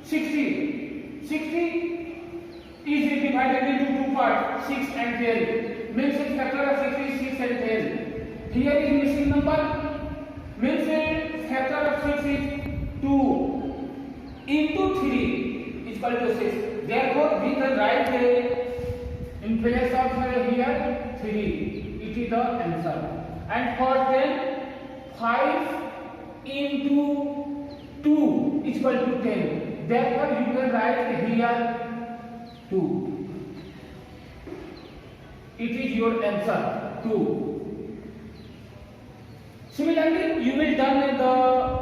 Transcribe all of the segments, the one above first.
60. 60 is divided into two parts, 6 and 10. Means its factor of 60 is 6 and 10. Here is missing number. Means its factor of 6 is 2 into 3 is equal to 6. Therefore, we can write in place of here 3. It is the answer. And for 10, 5 into 2 is equal to 10. Therefore, you can write here 2. It is your answer, 2. Similarly, you will done with the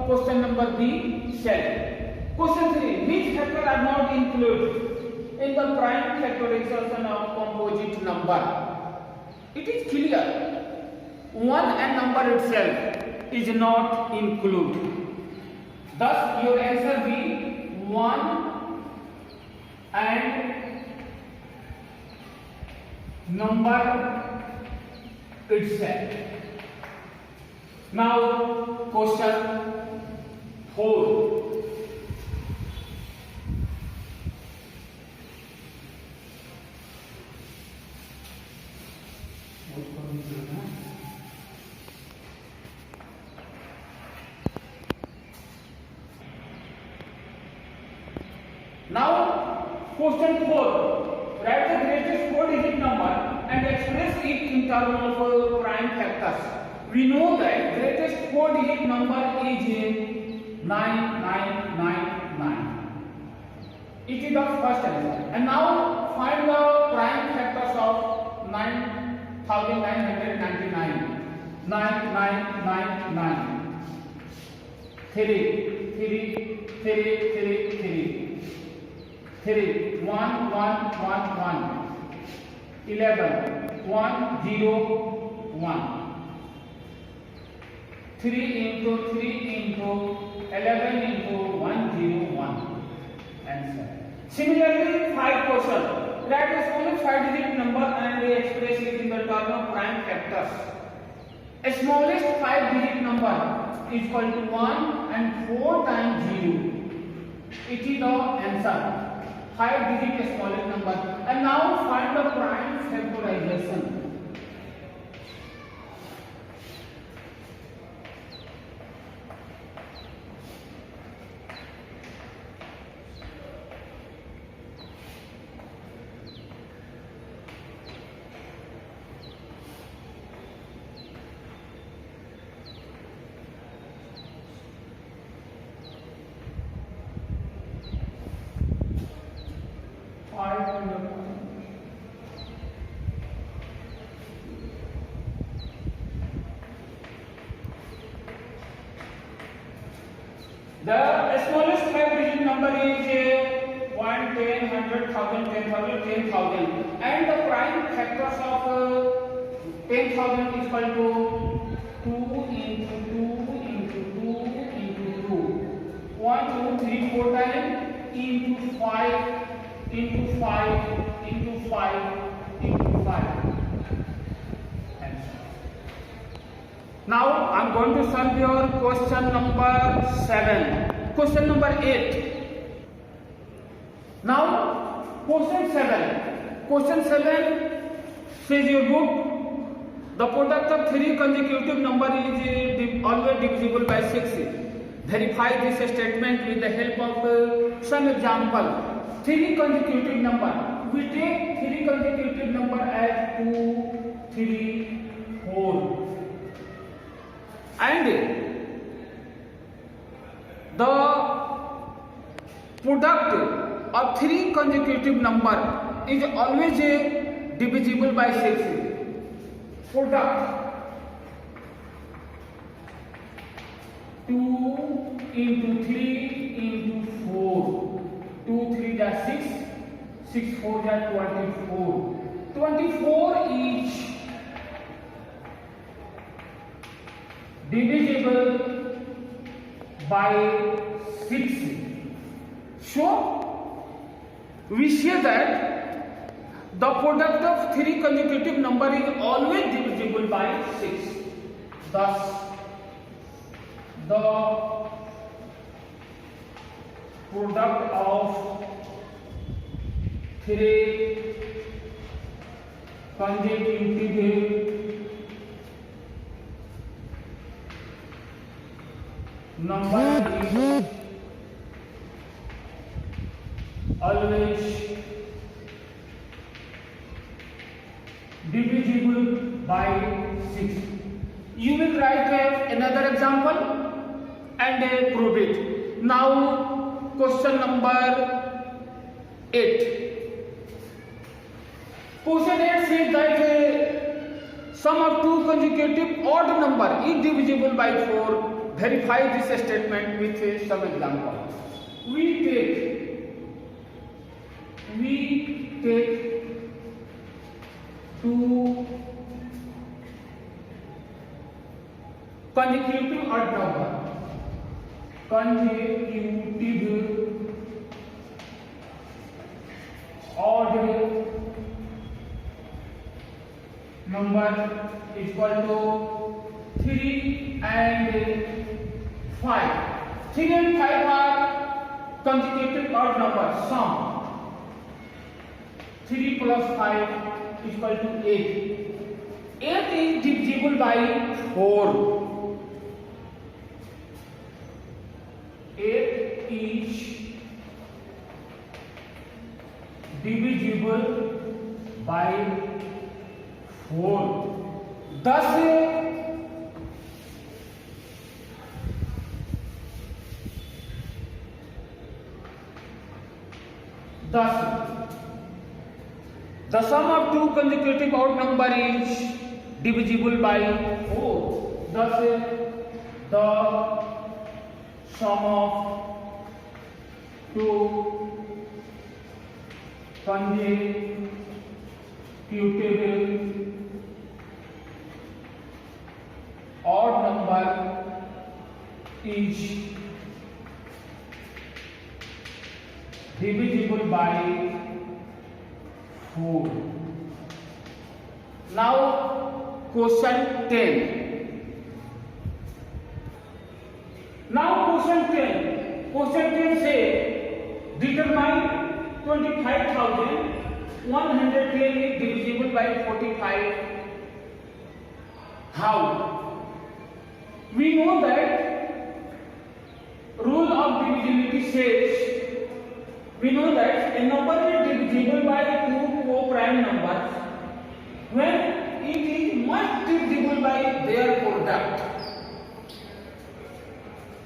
question number B cell. Question 3. Which factor are not included in the prime factorization of composite number? It is clear. 1 and number itself is not included. Thus, your answer be 1 and number itself. Now, question 4. Now, question 4. Write the greatest 4-digit number and express it in terms of prime factors. We know that greatest 4-digit number is 9999. It is the first answer. And now find the prime factors of 9999. 9999. 3, 3, 3, 3, 3. 3, 1, 1, 1, 1. 11, 1, 0, 1. 3 into 3 into 11 into 1, 0, 1. Answer. Similarly, 5 question. That is only 5-digit number and we express it in the term of prime factors. A smallest 5-digit number is equal to 1 and 4 times 0. It is the answer. 5-digit smallest number. And now find the prime factorization. The smallest 5-digit number is 1, 10, 100, 1000, 10,000, 10,000. And the prime factors of 10,000 is equal to 2 into 2 into 2 into 2. 1, 2, 3, 4 times into 5 into 5 into 5 into 5. Now I am going to solve your question number 7. Question number 8. Now question 7. Question 7 says your book, the product of 3 consecutive number is always divisible by 6. Verify this statement with the help of some example. 3 consecutive number. We take 3 consecutive number as 2, 3, 4. And the product of 3 consecutive number is always divisible by 6. Product 2 into 3 into 4. 2, 3 is 6. 6, 4 is 24. 24 each divisible by 6. So we say that the product of 3 consecutive number is always divisible by 6. Thus the product of three consecutive number is always divisible by 6. You will write another example and prove it. Now question number 8. Question 8 says that sum of two consecutive odd number is divisible by 4. Verify this statement with some example. We take two consecutive odd number. Consecutive odd number is equal to 3 and 5. 3 and 5 are consecutive odd numbers. Sum 3 plus 5 is equal to 8. 8 is divisible by 4. 8 is divisible by 4. Thus the sum of two consecutive odd number is divisible by 4. Thus the sum of two consecutive odd number is divisible by 4. Now question 10. Question 10 says determine 25,110 is divisible by 45. How? We know that rule of divisibility says, we know that a number is divisible by two co-prime numbers when it is much divisible by their product.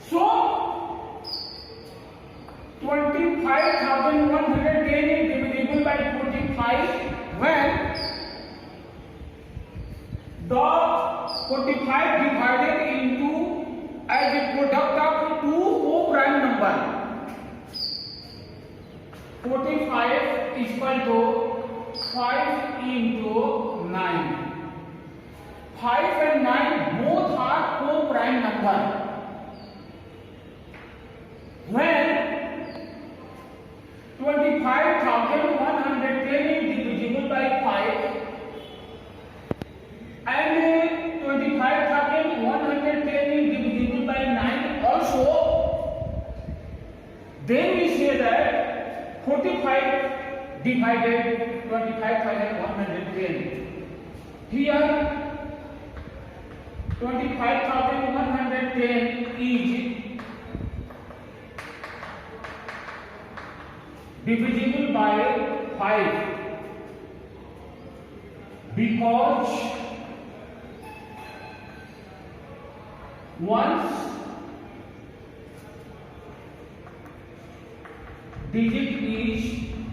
So 25,110 is divisible by 45 when the 45 divided into as a product of two co-prime number. 45 is equal to 5 into 9. 5 and 9 both are co-prime number. When 25,110 is divisible by 5 and 25,110 is divisible by 9 also, then we say that 45 divided 25,110. Here 25,110 is divisible by 5 because once digit is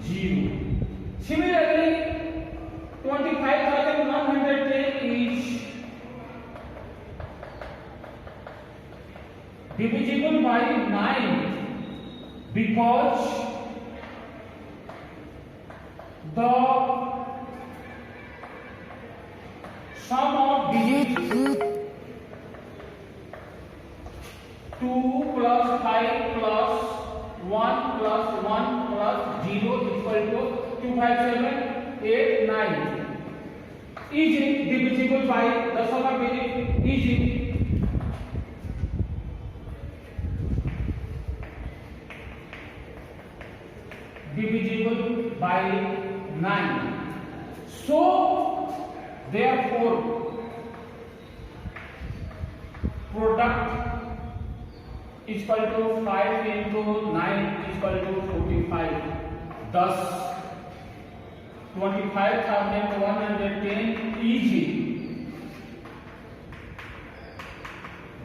0. Similarly, 25,110 is divisible by 9 because the sum of digits 2 plus 5 plus 1 plus 1 plus 0 is equal to 2, 5, 7, 8, 9 is divisible by the sum of digits is divisible by 9. So therefore product is equal to 5 into 9 is equal to 45. Thus 25,110 is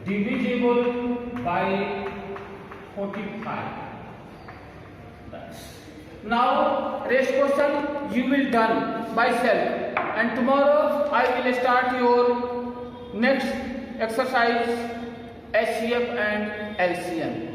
divisible by 45. Now rest question you will done by self, and tomorrow I will start your next exercise HCF and LCM.